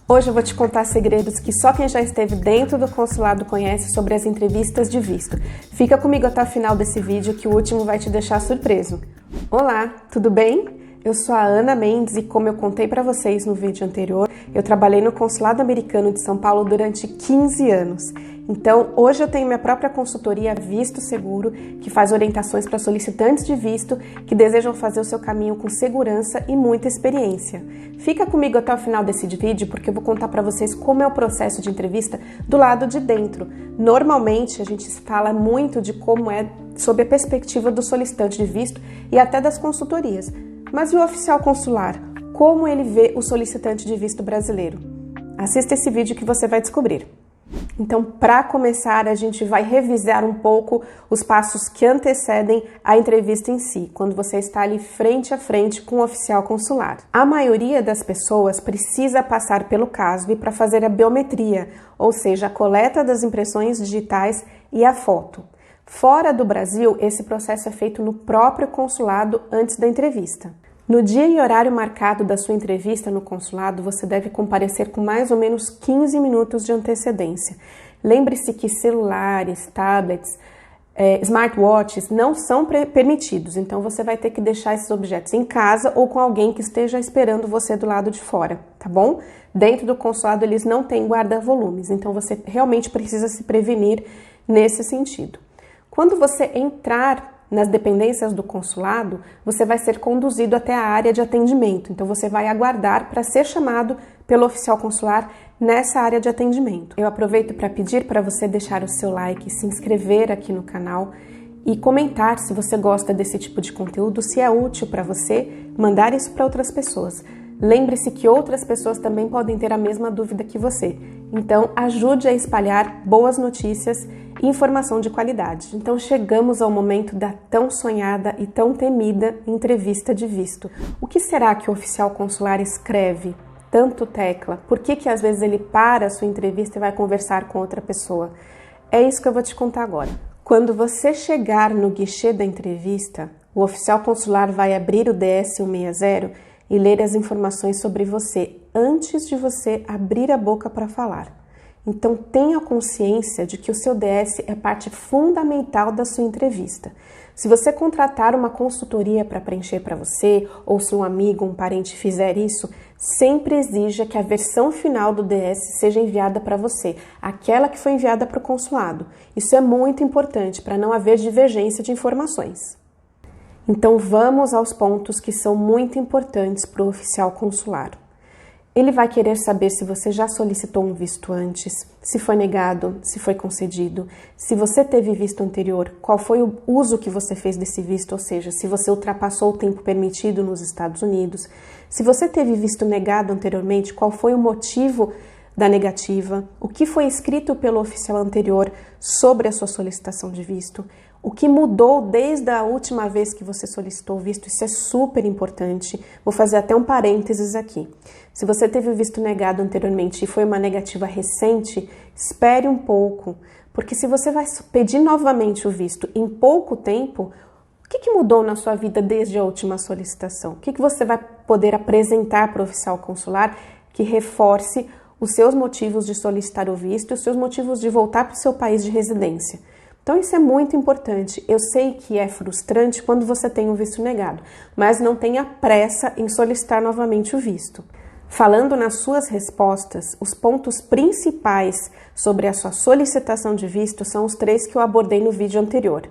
Hoje eu vou te contar segredos que só quem já esteve dentro do consulado conhece sobre as entrevistas de visto. Fica comigo até o final desse vídeo que o último vai te deixar surpreso. Olá, tudo bem? Eu sou a Ana Mendes e como eu contei para vocês no vídeo anterior, eu trabalhei no Consulado Americano de São Paulo durante 15 anos. Então, hoje eu tenho minha própria consultoria Visto Seguro, que faz orientações para solicitantes de visto que desejam fazer o seu caminho com segurança e muita experiência. Fica comigo até o final desse vídeo porque eu vou contar para vocês como é o processo de entrevista do lado de dentro. Normalmente, a gente fala muito de como é sob a perspectiva do solicitante de visto e até das consultorias. Mas e o oficial consular? Como ele vê o solicitante de visto brasileiro? Assista esse vídeo que você vai descobrir. Então, para começar, a gente vai revisar um pouco os passos que antecedem a entrevista em si, quando você está ali frente a frente com o oficial consular. A maioria das pessoas precisa passar pelo CASB para fazer a biometria, ou seja, a coleta das impressões digitais e a foto. Fora do Brasil, esse processo é feito no próprio consulado antes da entrevista. No dia e horário marcado da sua entrevista no consulado, você deve comparecer com mais ou menos 15 minutos de antecedência. Lembre-se que celulares, tablets, smartwatches não são permitidos, então você vai ter que deixar esses objetos em casa ou com alguém que esteja esperando você do lado de fora, tá bom? Dentro do consulado eles não têm guarda-volumes, então você realmente precisa se prevenir nesse sentido. Quando você entrar nas dependências do consulado, você vai ser conduzido até a área de atendimento. Então, você vai aguardar para ser chamado pelo oficial consular nessa área de atendimento. Eu aproveito para pedir para você deixar o seu like, se inscrever aqui no canal e comentar se você gosta desse tipo de conteúdo, se é útil para você, mandar isso para outras pessoas. Lembre-se que outras pessoas também podem ter a mesma dúvida que você. Então, ajude a espalhar boas notícias e informação de qualidade. Então, chegamos ao momento da tão sonhada e tão temida entrevista de visto. O que será que o oficial consular escreve? Tanto tecla? Por que às vezes ele para a sua entrevista e vai conversar com outra pessoa? É isso que eu vou te contar agora. Quando você chegar no guichê da entrevista, o oficial consular vai abrir o DS 160 e ler as informações sobre você antes de você abrir a boca para falar. Então tenha consciência de que o seu DS é parte fundamental da sua entrevista. Se você contratar uma consultoria para preencher para você, ou se um amigo, um parente fizer isso, sempre exija que a versão final do DS seja enviada para você, aquela que foi enviada para o consulado. Isso é muito importante para não haver divergência de informações. Então vamos aos pontos que são muito importantes para o oficial consular. Ele vai querer saber se você já solicitou um visto antes, se foi negado, se foi concedido, se você teve visto anterior, qual foi o uso que você fez desse visto, ou seja, se você ultrapassou o tempo permitido nos Estados Unidos, se você teve visto negado anteriormente, qual foi o motivo da negativa, o que foi escrito pelo oficial anterior sobre a sua solicitação de visto, o que mudou desde a última vez que você solicitou o visto, isso é super importante. Vou fazer até um parênteses aqui. Se você teve o visto negado anteriormente e foi uma negativa recente, espere um pouco, porque se você vai pedir novamente o visto em pouco tempo, o que mudou na sua vida desde a última solicitação? O que você vai poder apresentar para o oficial consular que reforce os seus motivos de solicitar o visto e os seus motivos de voltar para o seu país de residência? Então isso é muito importante. Eu sei que é frustrante quando você tem um visto negado, mas não tenha pressa em solicitar novamente o visto. Falando nas suas respostas, os pontos principais sobre a sua solicitação de visto são os 3 que eu abordei no vídeo anterior: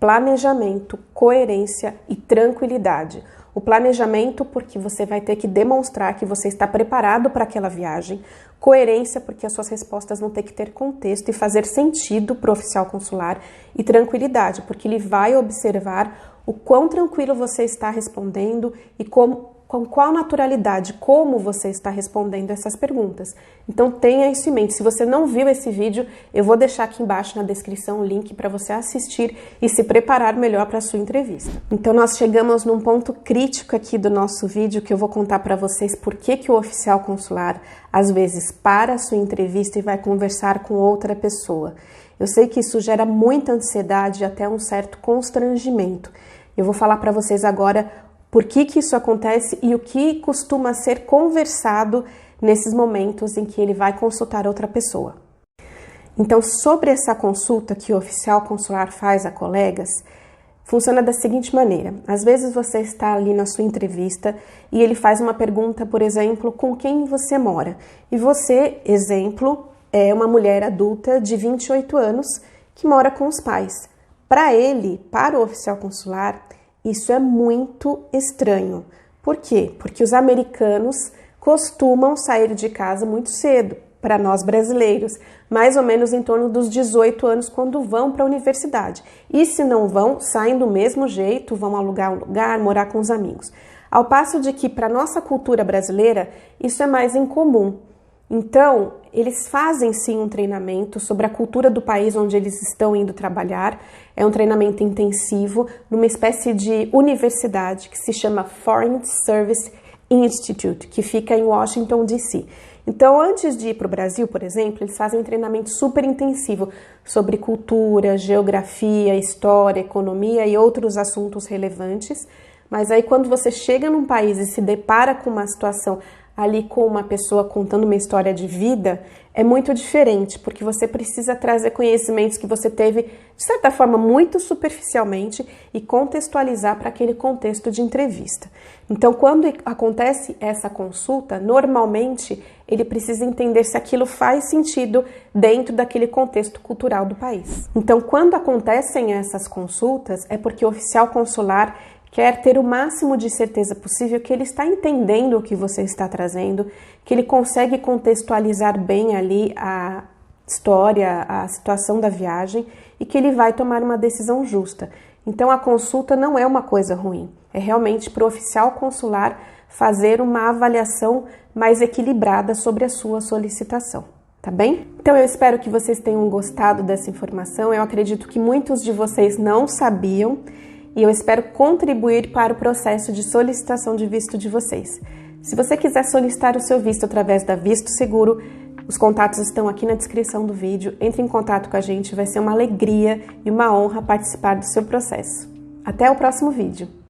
planejamento, coerência e tranquilidade. O planejamento, porque você vai ter que demonstrar que você está preparado para aquela viagem. Coerência, porque as suas respostas vão ter que ter contexto e fazer sentido para o oficial consular. E tranquilidade, porque ele vai observar o quão tranquilo você está respondendo e com qual naturalidade, como você está respondendo essas perguntas. Então tenha isso em mente. Se você não viu esse vídeo, eu vou deixar aqui embaixo na descrição o link para você assistir e se preparar melhor para a sua entrevista. Então nós chegamos num ponto crítico aqui do nosso vídeo que eu vou contar para vocês por que o oficial consular às vezes para a sua entrevista e vai conversar com outra pessoa. Eu sei que isso gera muita ansiedade e até um certo constrangimento. Eu vou falar para vocês agora por que isso acontece e o que costuma ser conversado nesses momentos em que ele vai consultar outra pessoa. Então, sobre essa consulta que o oficial consular faz a colegas, funciona da seguinte maneira: às vezes você está ali na sua entrevista e ele faz uma pergunta, por exemplo, com quem você mora. E você, exemplo, é uma mulher adulta de 28 anos que mora com os pais. Para ele, para o oficial consular, isso é muito estranho. Por quê? Porque os americanos costumam sair de casa muito cedo. Para nós brasileiros, mais ou menos em torno dos 18 anos quando vão para a universidade. E se não vão, saem do mesmo jeito, vão alugar um lugar, morar com os amigos. Ao passo de que para a nossa cultura brasileira, isso é mais incomum. Então, eles fazem sim um treinamento sobre a cultura do país onde eles estão indo trabalhar. É um treinamento intensivo numa espécie de universidade que se chama Foreign Service Institute, que fica em Washington, D.C. Então, antes de ir para o Brasil, por exemplo, eles fazem um treinamento super intensivo sobre cultura, geografia, história, economia e outros assuntos relevantes. Mas aí, quando você chega num país e se depara com uma situação ali com uma pessoa contando uma história de vida, é muito diferente, porque você precisa trazer conhecimentos que você teve, de certa forma, muito superficialmente e contextualizar para aquele contexto de entrevista. Então, quando acontece essa consulta, normalmente ele precisa entender se aquilo faz sentido dentro daquele contexto cultural do país. Então, quando acontecem essas consultas, é porque o oficial consular quer ter o máximo de certeza possível que ele está entendendo o que você está trazendo, que ele consegue contextualizar bem ali a história, a situação da viagem e que ele vai tomar uma decisão justa. Então a consulta não é uma coisa ruim, é realmente para o oficial consular fazer uma avaliação mais equilibrada sobre a sua solicitação. Tá bem? Então eu espero que vocês tenham gostado dessa informação. Eu acredito que muitos de vocês não sabiam e eu espero contribuir para o processo de solicitação de visto de vocês. Se você quiser solicitar o seu visto através da Visto Seguro, os contatos estão aqui na descrição do vídeo. Entre em contato com a gente, vai ser uma alegria e uma honra participar do seu processo. Até o próximo vídeo!